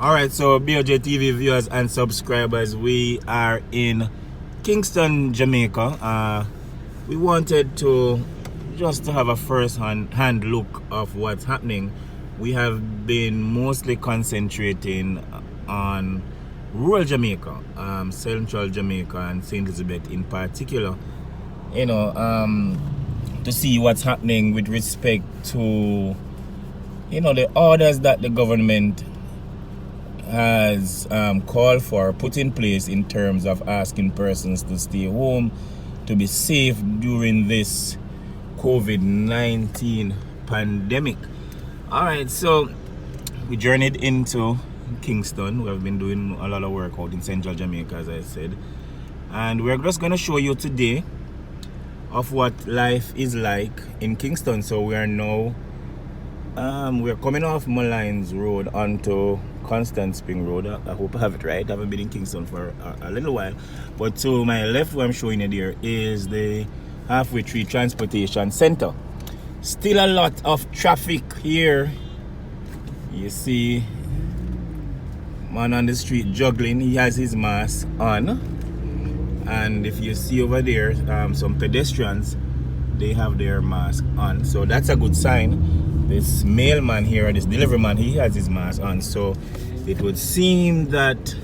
Alright, so BOJ TV viewers and subscribers, we are in Kingston, Jamaica. We wanted to just have a first-hand look of what's happening. We have been mostly concentrating on rural Jamaica, central Jamaica and St. Elizabeth in particular. You know, to see what's happening with respect to, you know, the orders that the government has called for, put in place in terms of asking persons to stay home, to be safe during this COVID-19 pandemic. Alright, so we journeyed into Kingston. We have been doing a lot of work out in central Jamaica, as I said, and we're just going to show you today of what life is like in Kingston. So we are now we're coming off Malines Road onto Constant Spring Road. I hope I have it right. I haven't been in Kingston for a little while. But to my left, where I'm showing you there, is the Halfway Tree Transportation Center. Still a lot of traffic here. You see man on the street juggling. He has his mask on. And if you see over there, some pedestrians, they have their mask on. So that's a good sign. This mailman here, this delivery man, he has his mask on. So it would seem that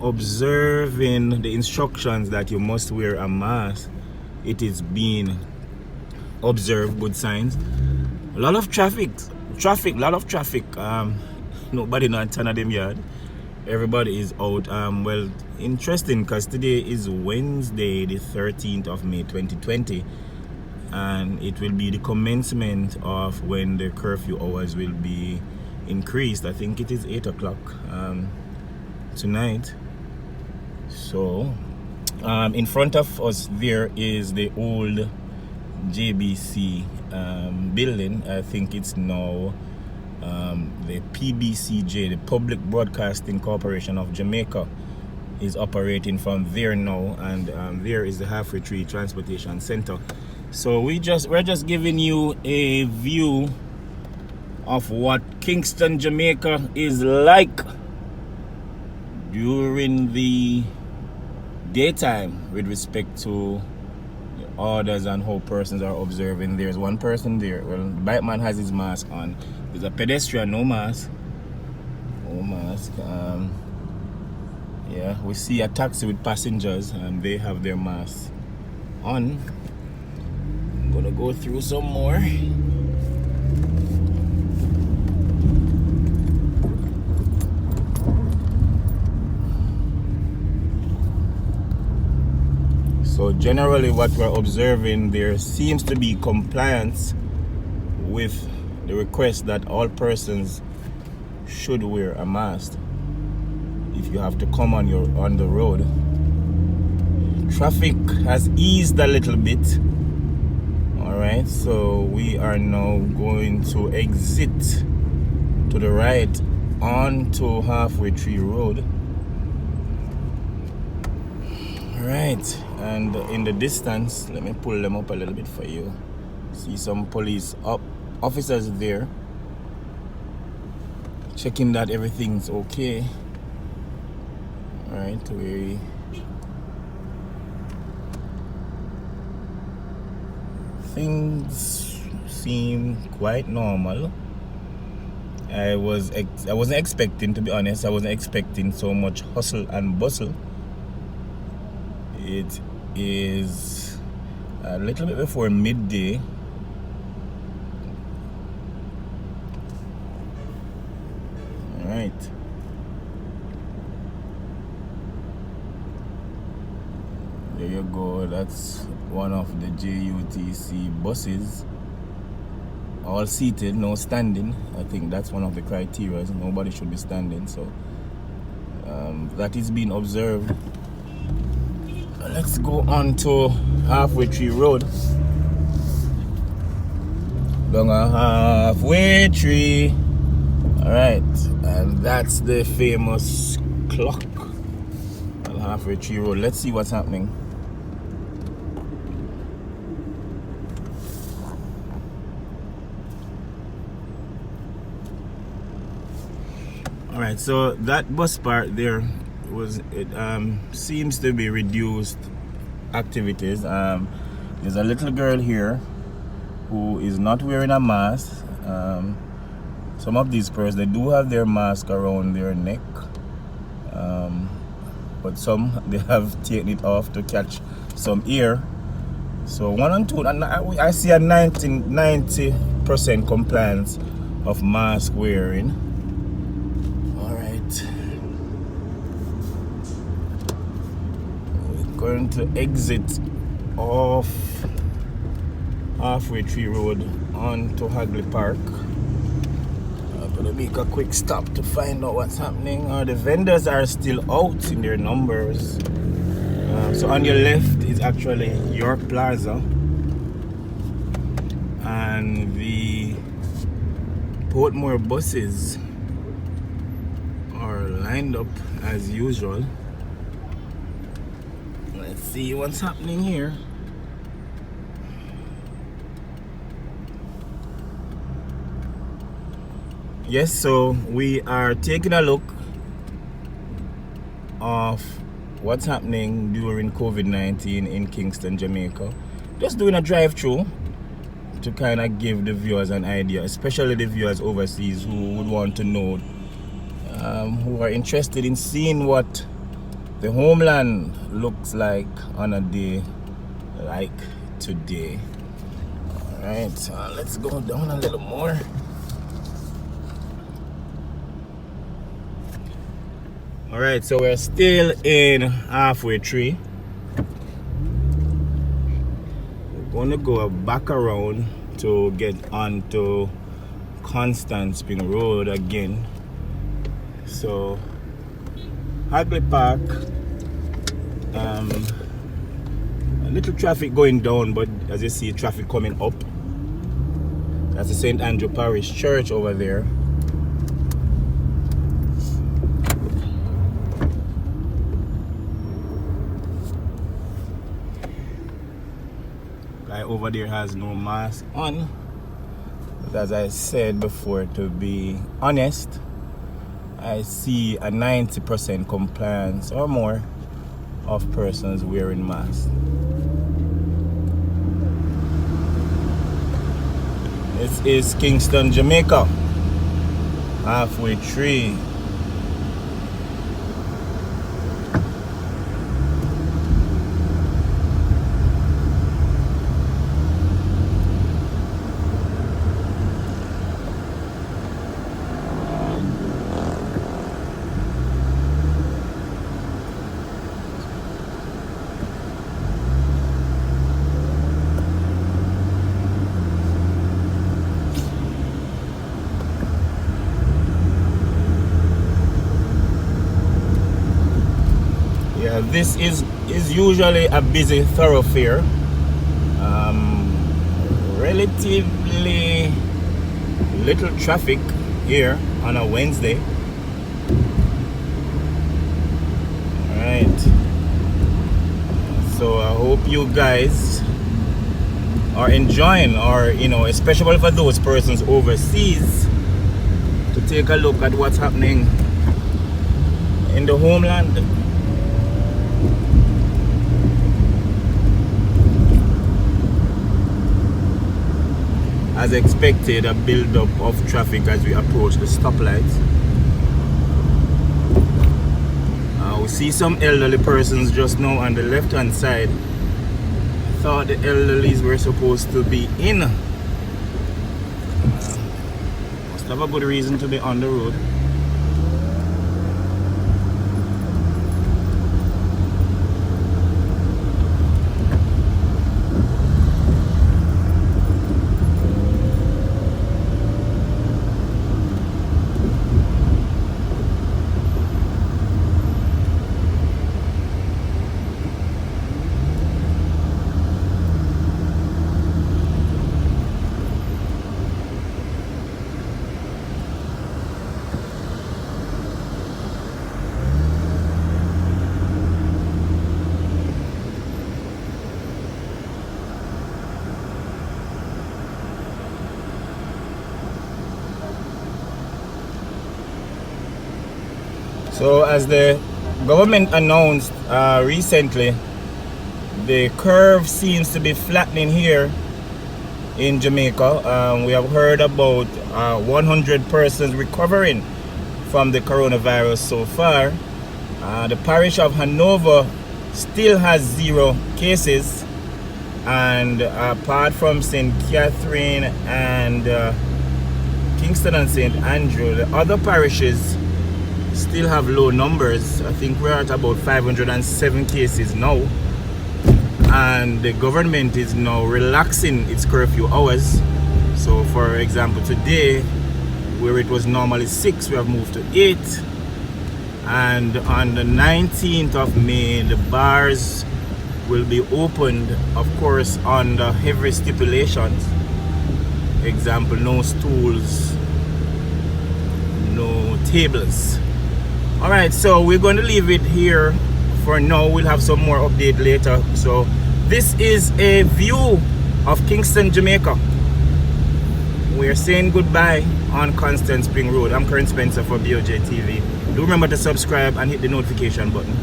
observing the instructions that you must wear a mask, it is being observed. Good signs. A lot of traffic, a lot of traffic. Nobody not turn of them yard. Everybody is out. Well, interesting, because today is Wednesday, the 13th of May 2020. And it will be the commencement of when the curfew hours will be increased. I think it is 8 o'clock tonight. So in front of us there is the old JBC building. I think it's now the PBCJ, the Public Broadcasting Corporation of Jamaica, is operating from there now, and there is the Halfway Tree Transportation Center. So we're just giving you a view of what Kingston, Jamaica is like during the daytime with respect to the orders and how persons are observing. There's one person there. Well, the bike man has his mask on. There's a pedestrian, no mask. No mask. Yeah, we see a taxi with passengers and they have their masks on. I'm gonna go through some more. So generally what we're observing, there seems to be compliance with the request that all persons should wear a mask if you have to come on the road. Traffic has eased a little bit. Alright, so we are now going to exit to the right onto Halfway Tree Road. Alright, and in the distance, let me pull them up a little bit for you. See some police officers there checking that everything's okay. Alright, things seem quite normal. I wasn't expecting, to be honest, I wasn't expecting so much hustle and bustle. It is a little bit before midday. Alright. There you go, that's one of the JUTC buses. All seated, no standing. I think that's one of the criteria. Nobody should be standing, so that is being observed. Let's go on to Halfway Tree Road. Down a Halfway Tree. Alright, and that's the famous clock on Halfway Tree Road. Let's see what's happening. All right, so that bus part there was it seems to be reduced activities. There's a little girl here who is not wearing a mask. Some of these persons, they do have their mask around their neck, but some they have taken it off to catch some air. So 1 and 2, and I see a 90% compliance of mask wearing. All right, we're going to exit off Halfway Tree Road onto Hagley Park. I'm gonna make a quick stop to find out what's happening. The vendors are still out in their numbers. So on your left is actually York Plaza, and the Portmore buses are lined up as usual. Let's see what's happening here. Yes, so we are taking a look of what's happening during COVID-19 in Kingston, Jamaica. Just doing a drive-through to kind of give the viewers an idea, especially the viewers overseas who would want to know, who are interested in seeing what the homeland looks like on a day like today. All right, let's go down a little more. All right, so we're still in Halfway Tree. We're going to go back around to get onto Constant Spring Road again. So Hagley Park, a little traffic going down, but as you see, traffic coming up. That's the St. Andrew Parish Church over there. Guy over there has no mask on, but as I said before, to be honest, I see a 90% compliance or more of persons wearing masks. This is Kingston, Jamaica, Halfway Tree. This is usually a busy thoroughfare. Relatively little traffic here on a Wednesday. Alright, so I hope you guys are enjoying, or especially for those persons overseas, to take a look at what's happening in the homeland. As expected, a build-up of traffic as we approach the stoplights. We see some elderly persons just now on the left-hand side. I thought the elderlies were supposed to be in. Must have a good reason to be on the road. So as the government announced recently, the curve seems to be flattening here in Jamaica. We have heard about 100 persons recovering from the coronavirus so far. The parish of Hanover still has 0 cases, and apart from St. Catherine and Kingston and St. Andrew, the other parishes still have low numbers. I think we're at about 507 cases now, and the government is now relaxing its curfew hours. So for example, today, where it was normally 6, we have moved to 8, and on the 19th of May the bars will be opened, of course, under heavy stipulations. Example, no stools, no tables. Alright, so we're going to leave it here for now. We'll have some more update later. So this is a view of Kingston, Jamaica. We're saying goodbye on Constant Spring Road. I'm Karen Spencer for BOJ TV. Do remember to subscribe and hit the notification button.